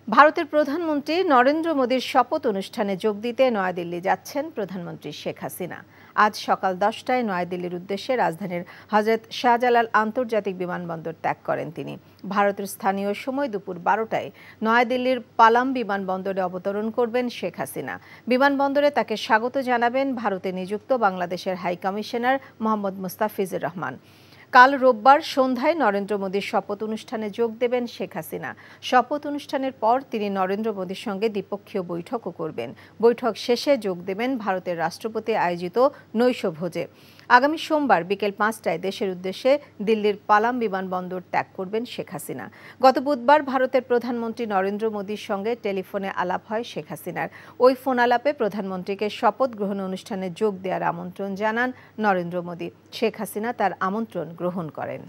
ভারতের প্রধানমন্ত্রী নরেন্দ্র মোদীর শপথ অনুষ্ঠানে যোগ দিতে নয়াদিল্লি যাচ্ছেন প্রধানমন্ত্রী শেখ হাসিনা। আজ সকাল 10টায় নয়াদিল্লির উদ্দেশ্যে রাজধানীর হজরত শাহজালাল আন্তর্জাতিক বিমানবন্দর ত্যাগ করেন তিনি। ভারতের স্থানীয় সময় দুপুর 12টায় নয়াদিল্লির পালাম বিমানবন্দরে অবতরণ করবেন শেখ হাসিনা। বিমানবন্দরে তাকে স্বাগত জানাবেন ভারতে নিযুক্ত বাংলাদেশের হাই কমিশনার মোহাম্মদ মুস্তাফিজুর রহমান। কাল রোববার সন্ধ্যায় নরেন্দ্র মোদীর শপথ অনুষ্ঠানে যোগ দেবেন শেখ হাসিনা। শপথ অনুষ্ঠানের পর তিনি নরেন্দ্র মোদীর সঙ্গে দ্বিপক্ষীয় বৈঠকও করবেন। বৈঠক শেষে যোগ দেবেন ভারতের রাষ্ট্রপতি আয়োজিত নৈশভোজে। আগামী সোমবার বিকেল 5টায় দেশের উদ্দেশ্যে দিল্লির পালাম বিমানবন্দর ত্যাগ করবেন শেখ হাসিনা। গত বুধবার ভারতের প্রধানমন্ত্রী নরেন্দ্র মোদীর সঙ্গে টেলিফোনে আলাপ হয় শেখ হাসিনার। ওই ফোন আলাপে প্রধানমন্ত্রীকে শপথ গ্রহণ অনুষ্ঠানে যোগ দেওয়ার আমন্ত্রণ জানান নরেন্দ্র মোদী। শেখ হাসিনা তার আমন্ত্রণ গ্রহণ করেন।